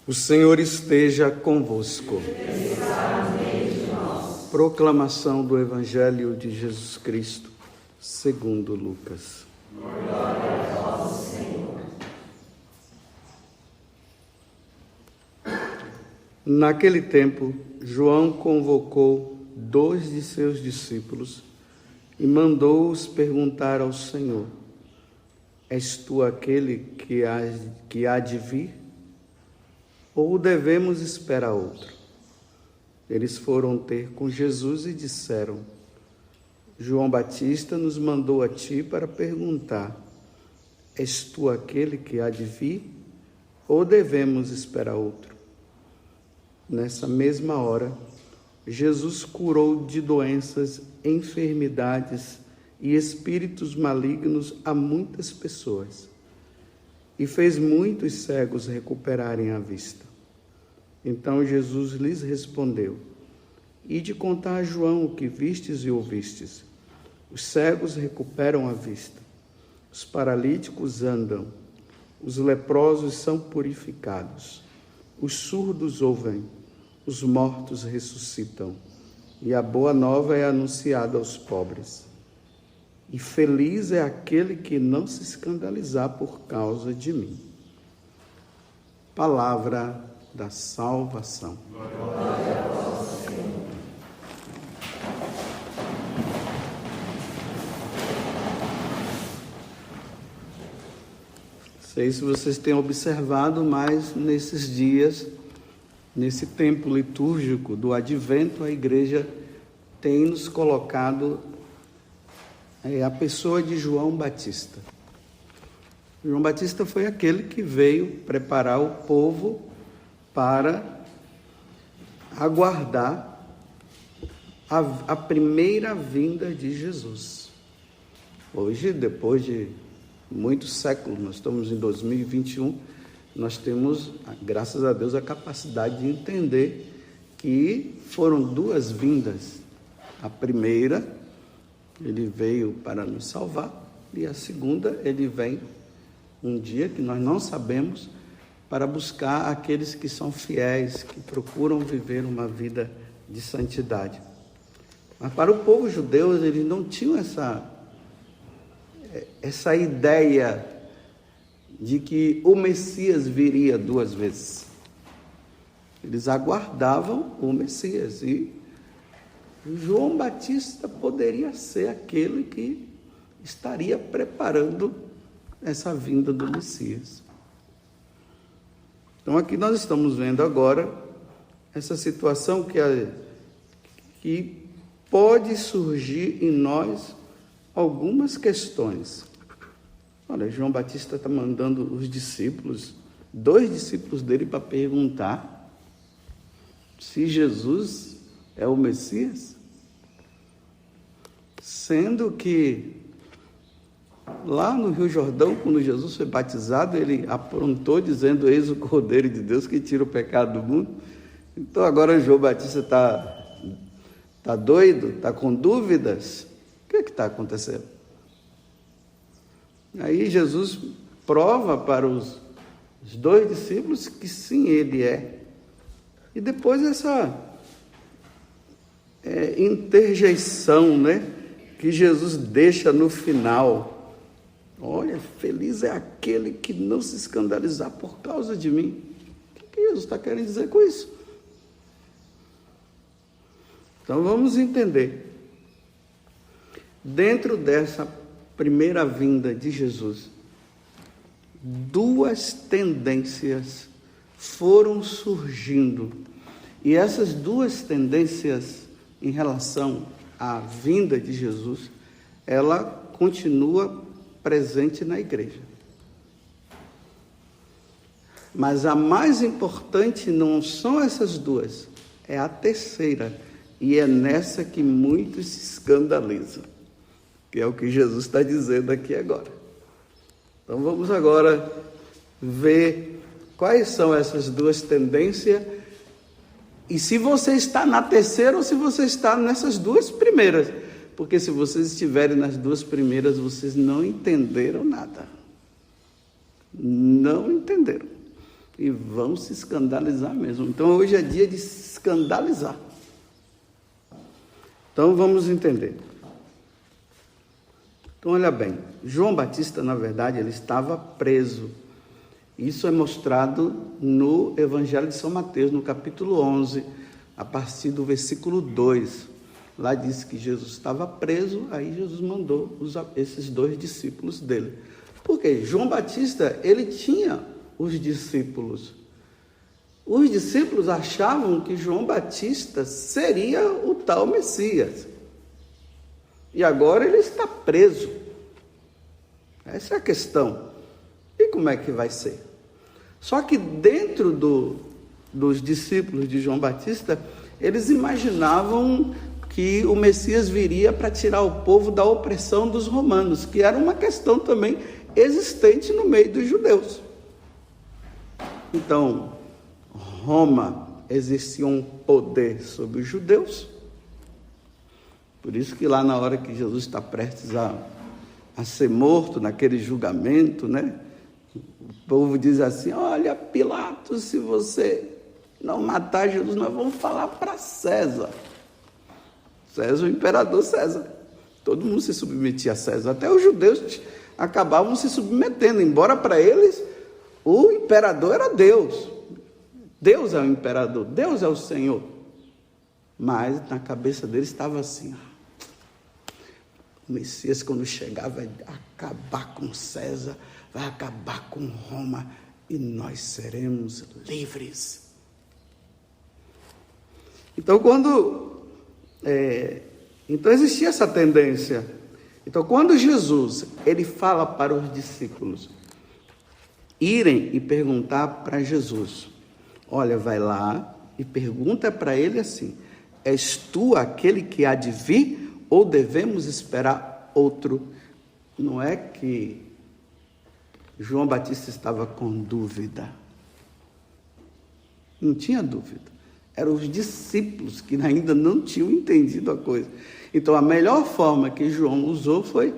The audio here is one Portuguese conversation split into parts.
O Senhor esteja convosco. Proclamação do Evangelho de Jesus Cristo, segundo Lucas. Glória a vós, Senhor. Naquele tempo, João convocou 2 de seus discípulos e mandou-os perguntar ao Senhor: És tu aquele que há de vir? Ou devemos esperar outro? Eles foram ter com Jesus e disseram: João Batista nos mandou a ti para perguntar: És tu aquele que há de vir? Ou devemos esperar outro? Nessa mesma hora, Jesus curou de doenças, enfermidades e espíritos malignos a muitas pessoas e fez muitos cegos recuperarem a vista. Então Jesus lhes respondeu: Ide contar a João o que vistes e ouvistes. Os cegos recuperam a vista, os paralíticos andam, os leprosos são purificados, os surdos ouvem, os mortos ressuscitam, e a boa nova é anunciada aos pobres. E feliz é aquele que não se escandalizar por causa de mim. Palavra da salvação. Glória a vós, Senhor. Não sei se vocês têm observado, mas nesses dias, nesse tempo litúrgico do Advento, a Igreja tem nos colocado a pessoa de João Batista. João Batista foi aquele que veio preparar o povo para aguardar a primeira vinda de Jesus. Hoje, depois de muitos séculos, nós estamos em 2021, nós temos, graças a Deus, a capacidade de entender que foram 2 vindas. A primeira, ele veio para nos salvar, e a segunda, ele vem um dia que nós não sabemos, para buscar aqueles que são fiéis, que procuram viver uma vida de santidade. Mas para o povo judeu, eles não tinham essa ideia de que o Messias viria 2 vezes. Eles aguardavam o Messias, e João Batista poderia ser aquele que estaria preparando essa vinda do Messias. Então aqui nós estamos vendo agora essa situação que pode surgir em nós algumas questões. Olha, João Batista está mandando os discípulos, 2 discípulos dele, para perguntar se Jesus é o Messias, sendo que lá no Rio Jordão, quando Jesus foi batizado, ele aprontou dizendo: Eis o Cordeiro de Deus que tira o pecado do mundo. Então agora João Batista está doido, está com dúvidas. O que está acontecendo? Aí Jesus prova para os 2 discípulos que sim, ele é. E depois essa interjeição, que Jesus deixa no final. Olha, feliz é aquele que não se escandalizar por causa de mim. O que Jesus está querendo dizer com isso? Então vamos entender. Dentro dessa primeira vinda de Jesus, 2 tendências foram surgindo. E essas 2 tendências em relação à vinda de Jesus, ela continua presente na igreja. Mas a mais importante não são essas 2, é a terceira, e é nessa que muitos se escandalizam, que é o que Jesus está dizendo aqui agora. Então vamos agora ver quais são essas 2 tendências, e se você está na terceira ou se você está nessas 2 primeiras. Porque se vocês estiverem nas 2 primeiras, vocês não entenderam nada. Não entenderam. E vão se escandalizar mesmo. Então hoje é dia de se escandalizar. Então vamos entender. Então olha bem, João Batista, na verdade, ele estava preso. Isso é mostrado no Evangelho de São Mateus, no capítulo 11, a partir do versículo 2. Lá diz que Jesus estava preso, aí Jesus mandou esses 2 discípulos dele. Por quê? João Batista, ele tinha os discípulos. Os discípulos achavam que João Batista seria o tal Messias. E agora ele está preso. Essa é a questão. E como é que vai ser? Só que dentro dos discípulos de João Batista, eles imaginavam que o Messias viria para tirar o povo da opressão dos romanos, que era uma questão também existente no meio dos judeus. Então, Roma exercia um poder sobre os judeus. Por isso que lá na hora que Jesus está prestes a ser morto, naquele julgamento, né? O povo diz assim: olha, Pilatos, se você não matar Jesus, nós vamos falar para César. César, o imperador César. Todo mundo se submetia a César. Até os judeus acabavam se submetendo, embora para eles o imperador era Deus. Deus é o imperador, Deus é o Senhor. Mas na cabeça deles estava assim: o Messias, quando chegar, vai acabar com César, vai acabar com Roma e nós seremos livres. Então, então existia essa tendência. Então, quando Jesus ele fala para os discípulos irem e perguntar para Jesus, olha, vai lá e pergunta para ele assim: és tu aquele que há de vir ou devemos esperar outro? Não é que João Batista estava com dúvida. Não tinha dúvida. Eram os discípulos que ainda não tinham entendido a coisa. Então, a melhor forma que João usou foi: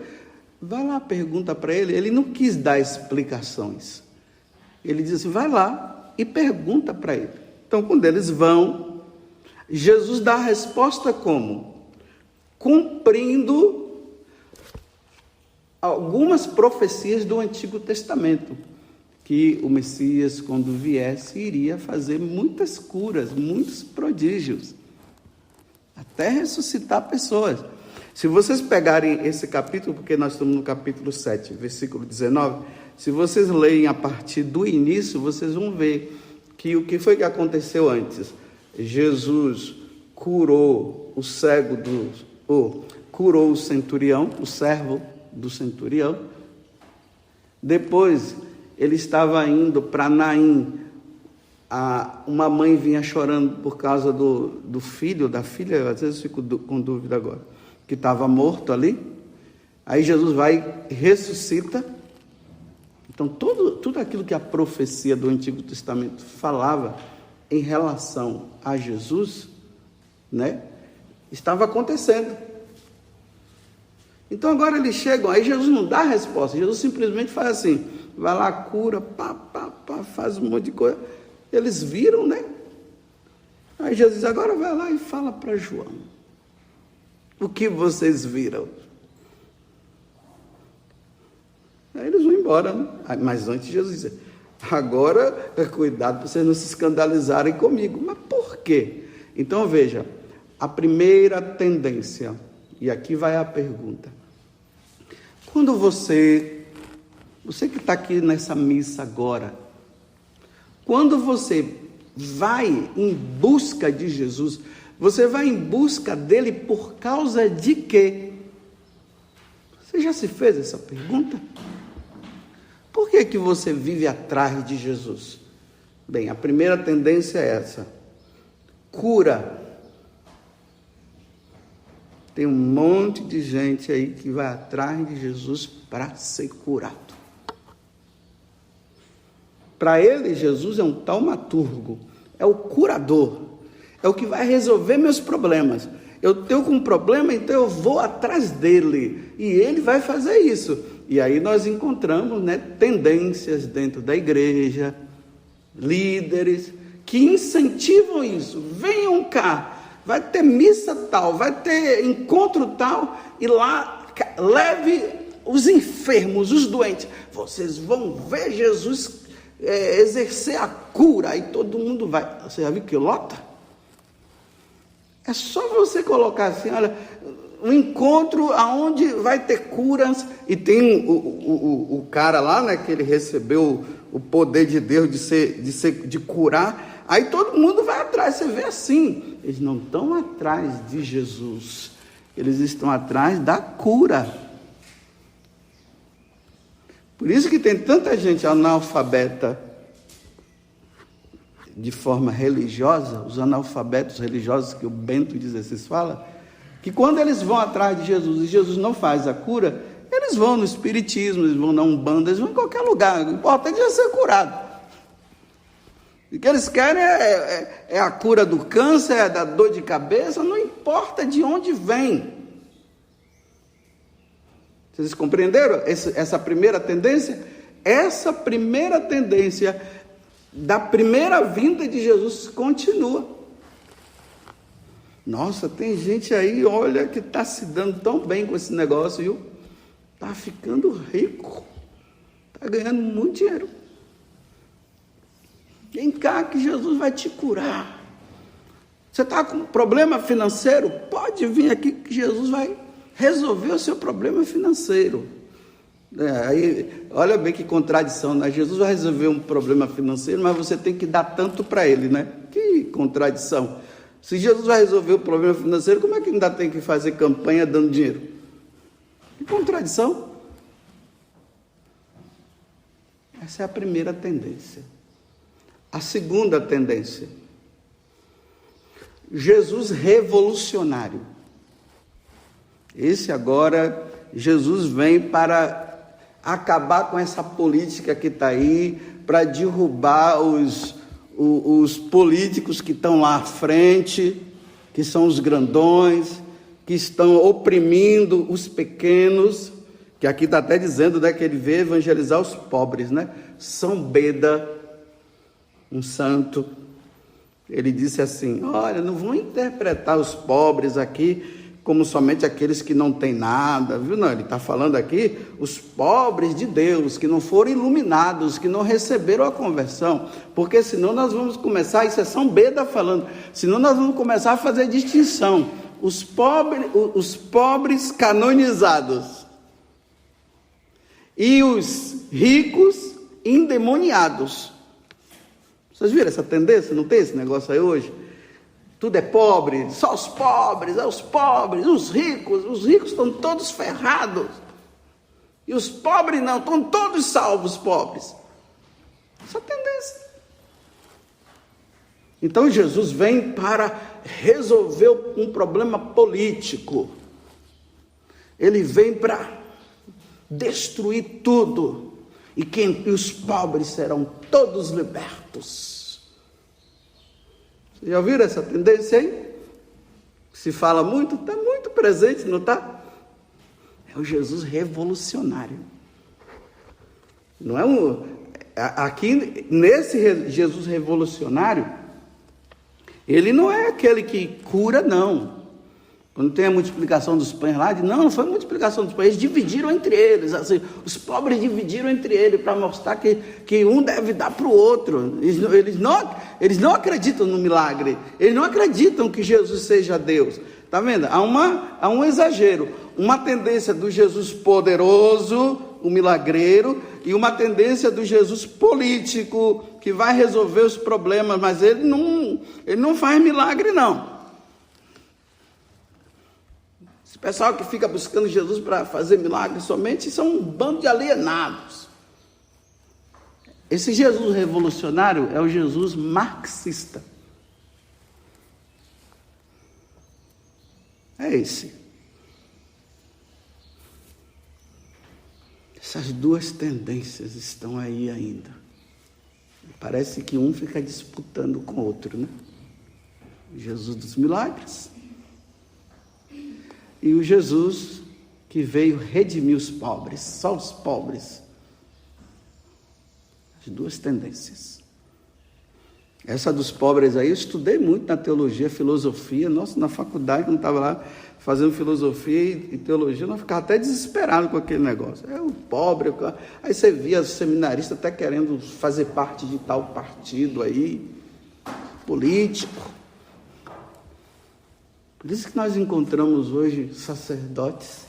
vai lá, pergunta para ele. Ele não quis dar explicações. Ele disse: vai lá e pergunta para ele. Então, quando eles vão, Jesus dá a resposta como? Cumprindo algumas profecias do Antigo Testamento, que o Messias, quando viesse, iria fazer muitas curas, muitos prodígios, até ressuscitar pessoas. Se vocês pegarem esse capítulo, porque nós estamos no capítulo 7, versículo 19, se vocês lerem a partir do início, vocês vão ver que o que foi que aconteceu antes. Jesus curou o cego curou o centurião, o servo do centurião. Depois ele estava indo para Naim. Uma mãe vinha chorando por causa do filho, da filha, às vezes eu fico com dúvida agora, que estava morto ali. Aí Jesus vai e ressuscita. Então tudo aquilo que a profecia do Antigo Testamento falava em relação a Jesus, né, estava acontecendo. Então agora eles chegam, aí Jesus não dá a resposta, Jesus simplesmente faz assim: vai lá, cura, faz um monte de coisa. Eles viram, né? Aí Jesus diz: agora vai lá e fala para João o que vocês viram. Aí eles vão embora, né? Mas antes Jesus diz: agora cuidado para vocês não se escandalizarem comigo. Mas por quê? Então veja, a primeira tendência, e aqui vai a pergunta: quando você que está aqui nessa missa agora, quando você vai em busca de Jesus, você vai em busca dele por causa de quê? Você já se fez essa pergunta? Por que você vive atrás de Jesus? Bem, a primeira tendência é essa: cura. Tem um monte de gente aí que vai atrás de Jesus para ser curado. Para ele, Jesus é um taumaturgo, é o curador, é o que vai resolver meus problemas. Eu tenho um problema, então eu vou atrás dele, e ele vai fazer isso. E aí nós encontramos, né, tendências dentro da igreja, líderes, que incentivam isso. Venham cá, vai ter missa tal, vai ter encontro tal, e lá leve os enfermos, os doentes. Vocês vão ver Jesus exercer a cura, aí todo mundo vai. Você já viu que lota? É só você colocar assim, olha, um encontro aonde vai ter curas, e tem o cara lá, né, que ele recebeu o poder de Deus de curar, aí todo mundo vai atrás. Você vê assim, eles não estão atrás de Jesus, eles estão atrás da cura. Por isso que tem tanta gente analfabeta de forma religiosa, os analfabetos religiosos que o Bento XVI fala, que quando eles vão atrás de Jesus e Jesus não faz a cura, eles vão no espiritismo, eles vão na Umbanda, eles vão em qualquer lugar, o importante é ser curado. O que eles querem é a cura do câncer, é da dor de cabeça, não importa de onde vem. Vocês compreenderam essa primeira tendência? Essa primeira tendência da primeira vinda de Jesus continua. Nossa, tem gente aí, olha, que está se dando tão bem com esse negócio, viu? Está ficando rico, está ganhando muito dinheiro. Vem cá que Jesus vai te curar. Você está com problema financeiro? Pode vir aqui que Jesus vai resolver o seu problema financeiro. Aí, olha bem que contradição, né? Jesus vai resolver um problema financeiro, mas você tem que dar tanto para ele, né? Que contradição. Se Jesus vai resolver o problema financeiro, como é que ainda tem que fazer campanha dando dinheiro? Que contradição. Essa é a primeira tendência. A segunda tendência. Jesus revolucionário. Esse agora, Jesus vem para acabar com essa política que está aí, para derrubar os políticos que estão lá à frente, que são os grandões, que estão oprimindo os pequenos, que aqui está até dizendo, né, que ele veio evangelizar os pobres, né? São Beda, um santo, ele disse assim, olha, não vão interpretar os pobres aqui como somente aqueles que não têm nada, viu? Não, ele está falando aqui os pobres de Deus, que não foram iluminados, que não receberam a conversão, porque senão nós vamos começar, isso é São Beda falando, senão nós vamos começar a fazer distinção, os pobres canonizados e os ricos endemoniados. Vocês viram essa tendência? Não tem esse negócio aí hoje? Tudo é pobre, só os pobres, os ricos estão todos ferrados. E os pobres não, estão todos salvos, os pobres. Essa tendência. Então Jesus vem para resolver um problema político. Ele vem para destruir tudo. E os pobres serão todos libertos. Vocês já ouviram essa tendência aí? Se fala muito, está muito presente, não está? É o Jesus revolucionário. Não é aqui, nesse Jesus revolucionário, ele não é aquele que cura, não. Quando tem a multiplicação dos pães lá, não foi multiplicação dos pães, eles dividiram entre eles, assim, os pobres dividiram entre eles, para mostrar que um deve dar para o outro. Eles não acreditam no milagre, eles não acreditam que Jesus seja Deus. Está vendo? Há um exagero, uma tendência do Jesus poderoso, o milagreiro, e uma tendência do Jesus político, que vai resolver os problemas, mas ele não faz milagre, não. Esse pessoal que fica buscando Jesus para fazer milagres somente são um bando de alienados. Esse Jesus revolucionário é o Jesus marxista. É esse. Essas duas tendências estão aí ainda. Parece que um fica disputando com o outro, né? O Jesus dos milagres e o Jesus que veio redimir os pobres, só os pobres. As duas tendências. Essa dos pobres aí, eu estudei muito na teologia, filosofia. Nossa, na faculdade, quando estava lá fazendo filosofia e teologia, eu ficava até desesperado com aquele negócio. É o pobre. Aí você via seminarista até querendo fazer parte de tal partido aí, político. Por isso que nós encontramos hoje sacerdotes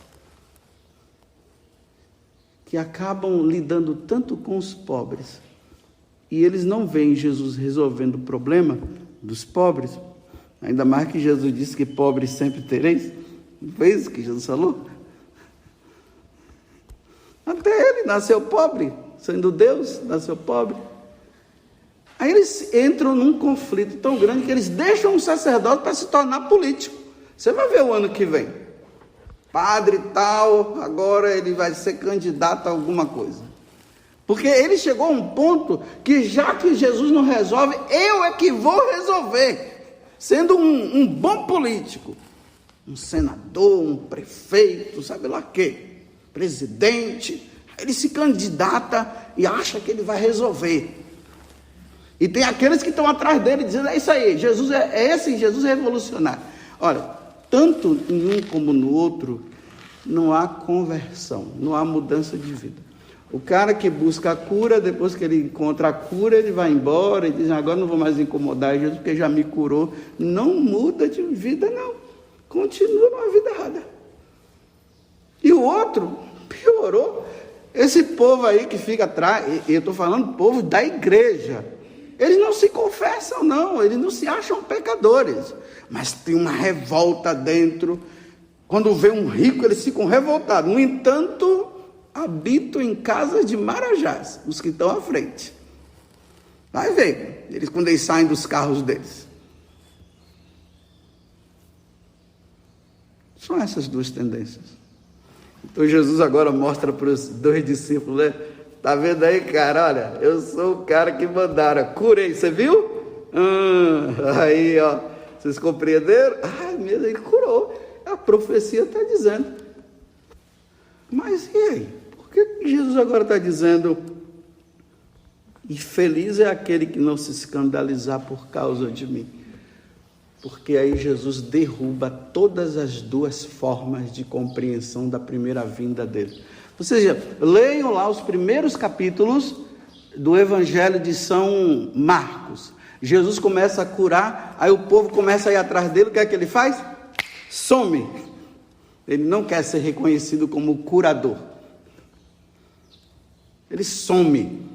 que acabam lidando tanto com os pobres. E eles não veem Jesus resolvendo o problema dos pobres. Ainda mais que Jesus disse que pobres sempre tereis. Não foi isso que Jesus falou? Até ele nasceu pobre, sendo Deus, nasceu pobre. Aí eles entram num conflito tão grande que eles deixam um sacerdote para se tornar político. Você vai ver o ano que vem. Padre tal, agora ele vai ser candidato a alguma coisa. Porque ele chegou a um ponto que já que Jesus não resolve, eu é que vou resolver. Sendo um bom político. Um senador, um prefeito, sabe lá o quê? Presidente. Ele se candidata e acha que ele vai resolver. E tem aqueles que estão atrás dele dizendo, é isso aí, Jesus esse Jesus é revolucionário. Olha, tanto em um como no outro, não há conversão, não há mudança de vida. O cara que busca a cura, depois que ele encontra a cura, ele vai embora e diz, agora não vou mais incomodar Jesus, porque já me curou. Não muda de vida, não. Continua numa vida errada. E o outro piorou. Esse povo aí que fica atrás, eu estou falando povo da igreja, eles não se confessam não, eles não se acham pecadores, mas tem uma revolta dentro. Quando vê um rico, eles ficam revoltados. No entanto, habitam em casas de marajás, os que estão à frente. Vai ver, eles quando eles saem dos carros deles. São essas duas tendências. Então Jesus agora mostra para os dois discípulos, né? Tá vendo aí, cara? Olha, eu sou o cara que mandaram. Curei, você viu? Aí, ó. Vocês compreenderam? Mesmo, ele curou. A profecia está dizendo. Mas e aí? Por que Jesus agora está dizendo? E feliz é aquele que não se escandalizar por causa de mim. Porque aí Jesus derruba todas as duas formas de compreensão da primeira vinda dele. Ou seja, leiam lá os primeiros capítulos do Evangelho de São Marcos. Jesus começa a curar, aí o povo começa a ir atrás dele, o que é que ele faz? Some. Ele não quer ser reconhecido como curador. Ele some.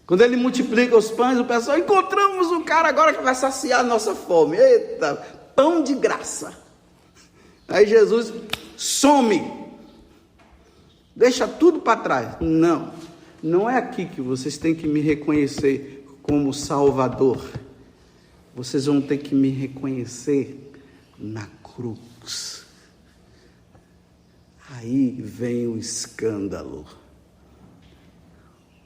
Quando ele multiplica os pães, o pessoal, encontramos um cara agora que vai saciar a nossa fome. Eita, pão de graça. Aí Jesus some. Deixa tudo para trás. Não, não é aqui que vocês têm que me reconhecer como Salvador. Vocês vão ter que me reconhecer na cruz. Aí vem o escândalo.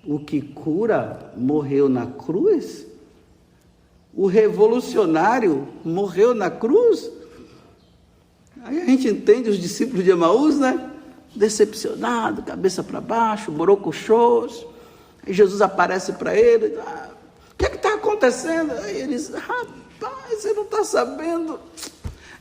O que cura morreu na cruz? O revolucionário morreu na cruz? Aí a gente entende os discípulos de Emaús, né? Decepcionado, cabeça para baixo, borocochôs. Aí Jesus aparece para ele, o que está acontecendo? Aí eles, rapaz, você não está sabendo?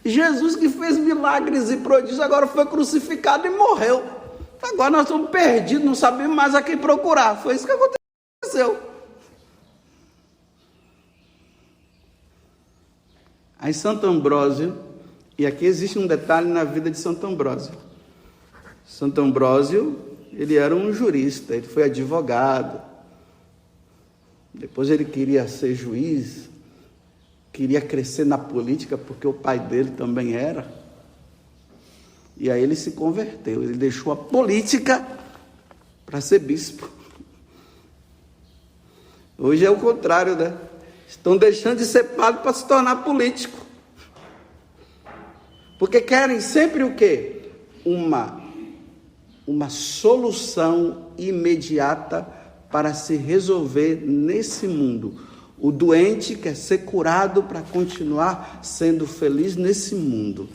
Jesus que fez milagres e prodígios, agora foi crucificado e morreu. Agora nós estamos perdidos, não sabemos mais a quem procurar. Foi isso que aconteceu. Aí Santo Ambrósio, e aqui existe um detalhe na vida de Santo Ambrósio. Santo Ambrósio, ele era um jurista, ele foi advogado. Depois ele queria ser juiz, queria crescer na política, porque o pai dele também era. E aí ele se converteu, ele deixou a política para ser bispo. Hoje é o contrário, né? Estão deixando de ser padre para se tornar político. Porque querem sempre o quê? Uma solução imediata para se resolver nesse mundo. O doente quer ser curado para continuar sendo feliz nesse mundo.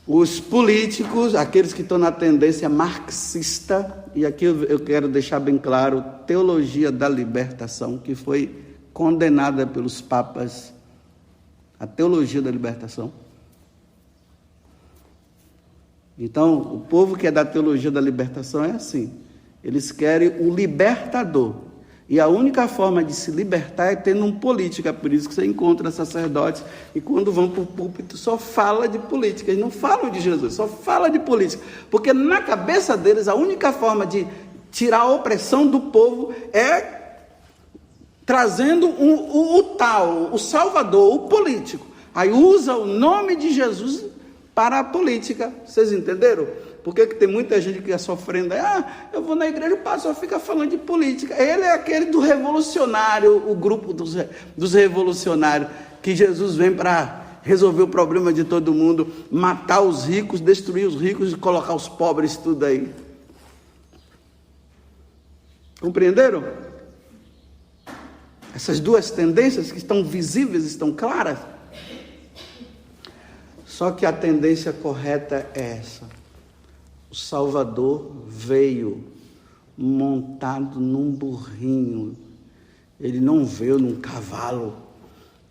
Os políticos, aqueles que estão na tendência marxista, e aqui eu quero deixar bem claro, teologia da libertação, que foi condenada pelos papas, a teologia da libertação. Então, o povo que é da teologia da libertação é assim. Eles querem o libertador. E a única forma de se libertar é tendo um político. É por isso que você encontra sacerdotes e quando vão para o púlpito só fala de política. Eles não falam de Jesus, só fala de política. Porque na cabeça deles a única forma de tirar a opressão do povo é trazendo o tal, o Salvador, o político. Aí usa o nome de Jesus para a política. Vocês entenderam? Por que tem muita gente que está sofrendo? Eu vou na igreja, o pastor fica falando de política. Ele é aquele do revolucionário, o grupo dos revolucionários, que Jesus vem para resolver o problema de todo mundo, matar os ricos, destruir os ricos e colocar os pobres tudo aí. Compreenderam? Essas duas tendências que estão visíveis, estão claras. Só que a tendência correta é essa. O Salvador veio montado num burrinho. Ele não veio num cavalo,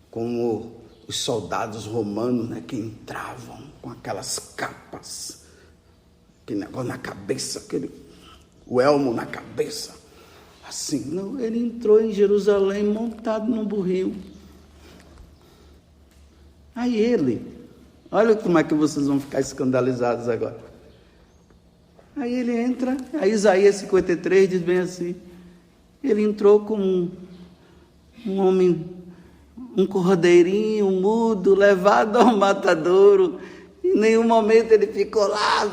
como os soldados romanos, né, que entravam com aquelas capas, aquele negócio na cabeça, o elmo na cabeça. Assim, não, ele entrou em Jerusalém montado num burrinho. Aí olha como é que vocês vão ficar escandalizados agora. Aí ele entra, aí Isaías 53 diz bem assim, ele entrou como um homem, um cordeirinho mudo, levado ao matadouro. Em nenhum momento ele ficou lá,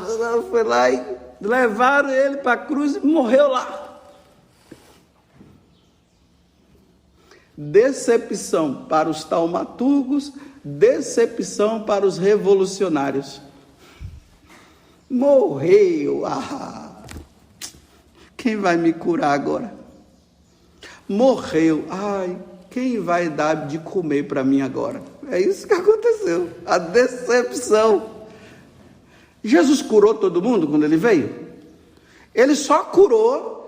foi lá e levaram ele para a cruz e morreu lá. Decepção para os taumaturgos, decepção para os revolucionários. Morreu, quem vai me curar agora? Morreu, quem vai dar de comer para mim agora? É isso que aconteceu, a decepção. Jesus curou todo mundo quando ele veio? Ele só curou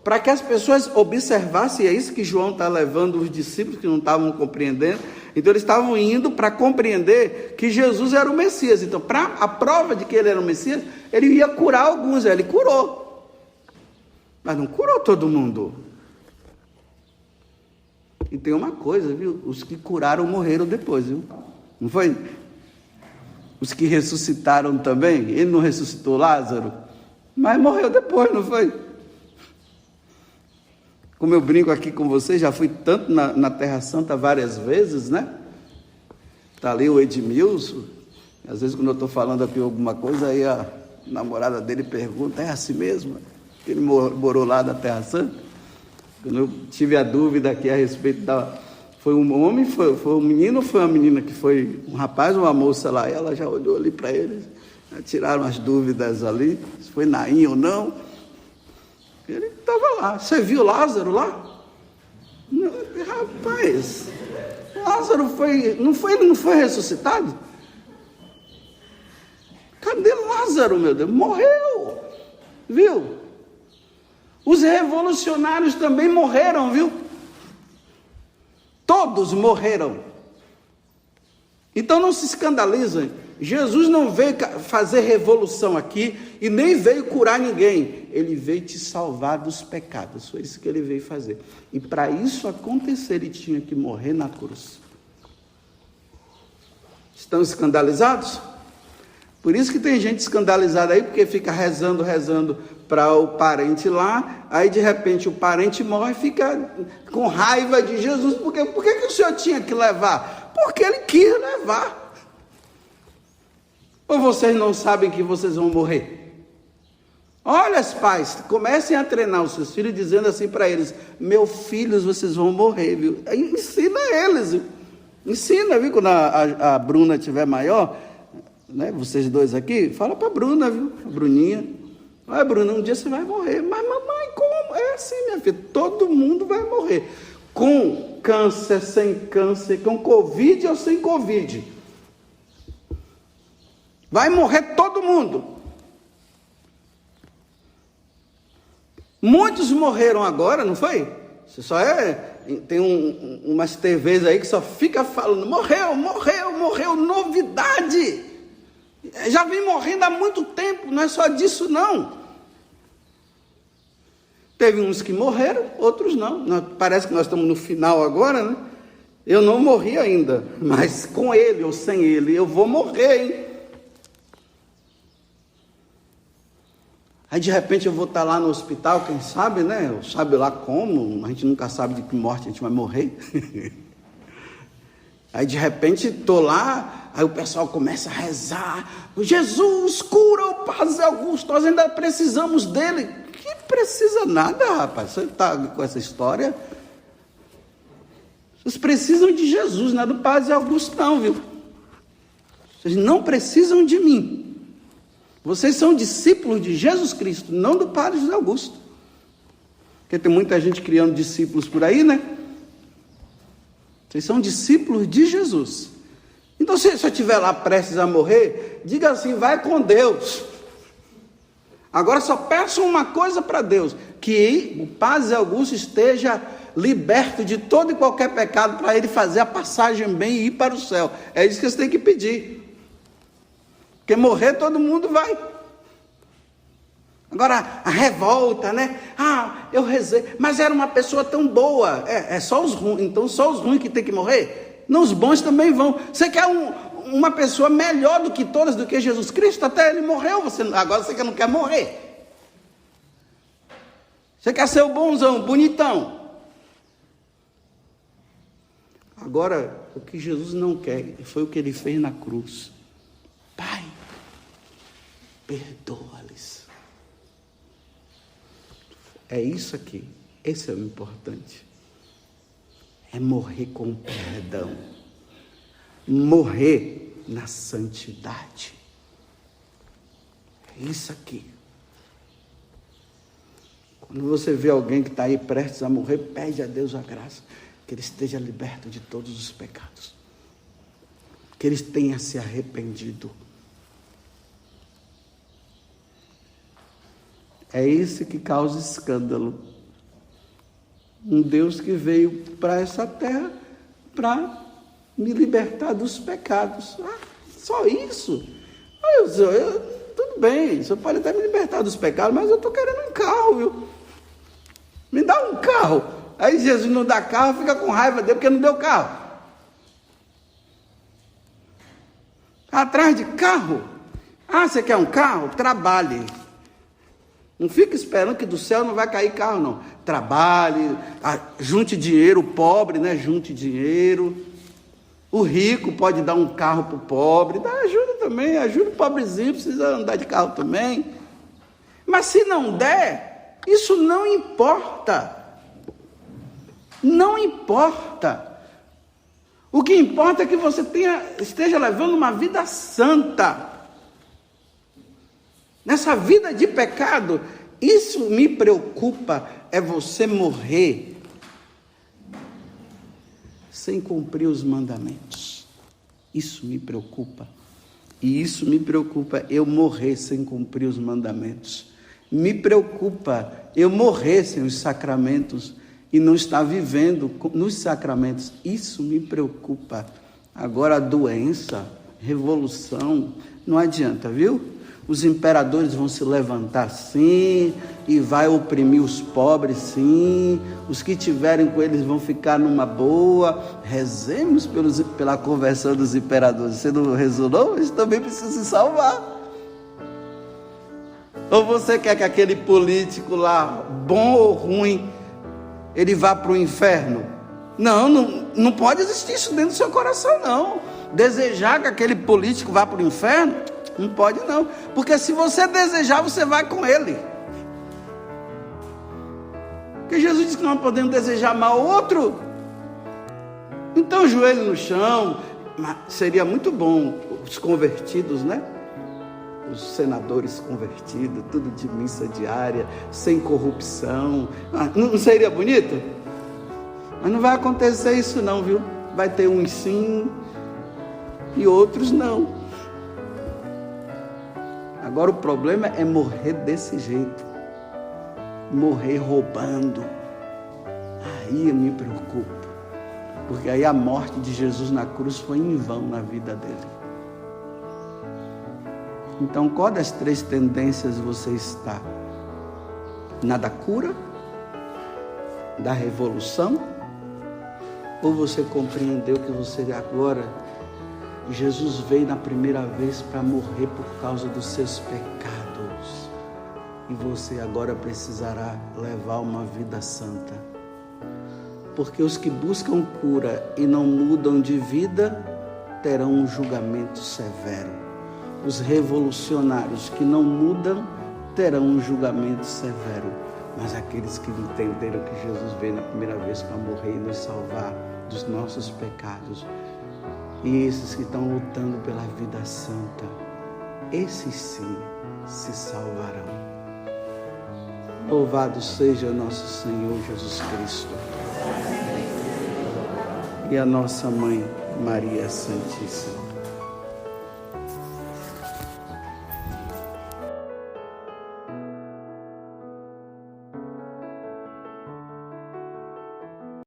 para que as pessoas observassem, é isso que João está levando os discípulos que não estavam compreendendo. Então eles estavam indo para compreender que Jesus era o Messias. Então, para a prova de que ele era o Messias, ele ia curar alguns, ele curou. Mas não curou todo mundo. E tem uma coisa, viu? Os que curaram morreram depois, viu? Não foi? Os que ressuscitaram também, ele não ressuscitou Lázaro, mas morreu depois, não foi? Como eu brinco aqui com vocês, já fui tanto na Terra Santa várias vezes, né? Está ali o Edmilson. Às vezes quando eu estou falando aqui alguma coisa, aí a namorada dele pergunta, é assim mesmo? Ele morou lá na Terra Santa? Quando eu tive a dúvida aqui a respeito foi um homem, foi um menino ou foi uma menina que foi um rapaz ou uma moça lá? E ela já olhou ali para eles, tiraram as dúvidas ali, se foi Naim ou não. Ele estava lá. Você viu Lázaro lá? Não, rapaz, Lázaro ele não foi ressuscitado? Cadê Lázaro, meu Deus? Morreu, viu? Os revolucionários também morreram, viu? Todos morreram. Então não se escandalizem. Jesus não veio fazer revolução aqui e nem veio curar ninguém. Ele veio te salvar dos pecados. Foi isso que ele veio fazer. E para isso acontecer, ele tinha que morrer na cruz. Estão escandalizados? Por isso que tem gente escandalizada aí, porque fica rezando para o parente lá, aí de repente o parente morre e fica com raiva de Jesus. Por que o senhor tinha que levar? Porque ele quis levar. Ou vocês não sabem que vocês vão morrer? Olha, os pais, comecem a treinar os seus filhos dizendo assim para eles, meus filhos, vocês vão morrer, viu? Aí ensina eles, viu? Ensina, viu? Quando a Bruna estiver maior, né? Vocês dois aqui, fala para a Bruna, viu? A Bruninha. Olha, Bruna, um dia você vai morrer. Mas mamãe, como? É assim, minha filha, todo mundo vai morrer. Com câncer, sem câncer, com Covid ou sem Covid. Vai morrer todo mundo. Muitos morreram agora, não foi? Você só é Tem umas TVs aí que só fica falando, morreu, novidade. Já vem morrendo há muito tempo, não é só disso não. Teve uns que morreram, outros não. Parece que nós estamos no final agora, né? Eu não morri ainda, mas com ele ou sem ele, eu vou morrer, hein? Aí de repente eu vou estar lá no hospital, quem sabe, né? Sabe lá como, a gente nunca sabe de que morte a gente vai morrer. Aí de repente estou lá, aí o pessoal começa a rezar, Jesus, cura o Padre Augusto, nós ainda precisamos dele. Que precisa nada, rapaz, você está com essa história? Vocês precisam de Jesus, não é do Padre Augusto não, viu? Vocês não precisam de mim. Vocês são discípulos de Jesus Cristo, não do Padre José Augusto. Porque tem muita gente criando discípulos por aí, né? Vocês são discípulos de Jesus. Então, se eu estiver lá prestes a morrer, diga assim, vai com Deus. Agora só peço uma coisa para Deus, que o Padre José Augusto esteja liberto de todo e qualquer pecado, para ele fazer a passagem bem e ir para o céu. É isso que você tem que pedir. Porque morrer todo mundo vai. Agora, a revolta, né? Eu rezei, mas era uma pessoa tão boa. É só os ruins. Então, só os ruins que tem que morrer? Não, os bons também vão. Você quer uma pessoa melhor do que todas, do que Jesus Cristo? Até ele morreu. Agora você não quer morrer. Você quer ser o bonzão, bonitão. Agora, o que Jesus não quer, foi o que ele fez na cruz. Pai, perdoa-lhes. É isso aqui. Esse é o importante. É morrer com perdão. Morrer na santidade. É isso aqui. Quando você vê alguém que está aí prestes a morrer, pede a Deus a graça, que ele esteja liberto de todos os pecados. Que ele tenha se arrependido. É isso que causa escândalo. Um Deus que veio para essa terra para me libertar dos pecados. Só isso? Tudo bem, você pode até me libertar dos pecados, mas eu estou querendo um carro, viu? Me dá um carro. Aí Jesus não dá carro, fica com raiva dele porque não deu carro. Atrás de carro. Você quer um carro? Trabalhe. Não fica esperando que do céu não vai cair carro, não. Trabalhe, junte dinheiro, o pobre, né? Junte dinheiro. O rico pode dar um carro para o pobre, dá ajuda também, ajuda o pobrezinho, precisa andar de carro também. Mas se não der, isso não importa. Não importa. O que importa é que você esteja levando uma vida santa. Nessa vida de pecado, isso me preocupa, é você morrer sem cumprir os mandamentos. Isso me preocupa. E isso me preocupa eu morrer sem cumprir os mandamentos. Me preocupa eu morrer sem os sacramentos e não estar vivendo nos sacramentos. Isso me preocupa. Agora a doença, revolução, não adianta, viu? Os imperadores vão se levantar sim, e vai oprimir os pobres sim, os que tiverem com eles vão ficar numa boa. Rezemos pela conversão dos imperadores. Você não rezou não? Eles também precisam se salvar. Ou você quer que aquele político lá, bom ou ruim, ele vá para o inferno? Não pode existir isso dentro do seu coração não. Desejar que aquele político vá para o inferno? Não pode não, porque se você desejar, você vai com ele. Porque Jesus disse que não podemos desejar mal ao outro. Então, joelho no chão. Mas seria muito bom os convertidos, né? Os senadores convertidos, tudo de missa diária, sem corrupção. Não seria bonito? Mas não vai acontecer isso não, viu? Vai ter uns sim e outros não. Agora o problema é morrer desse jeito. Morrer roubando. Aí eu me preocupo, porque aí a morte de Jesus na cruz foi em vão na vida dele. Então, qual das 3 tendências você está? Na da cura? Da revolução? Ou você compreendeu que você agora, Jesus veio na primeira vez para morrer por causa dos seus pecados, e você agora precisará levar uma vida santa? Porque os que buscam cura e não mudam de vida terão um julgamento severo. Os revolucionários que não mudam terão um julgamento severo. Mas aqueles que entenderam que Jesus veio na primeira vez para morrer e nos salvar dos nossos pecados, e esses que estão lutando pela vida santa, esses sim se salvarão. Louvado seja nosso Senhor Jesus Cristo e a nossa Mãe Maria Santíssima.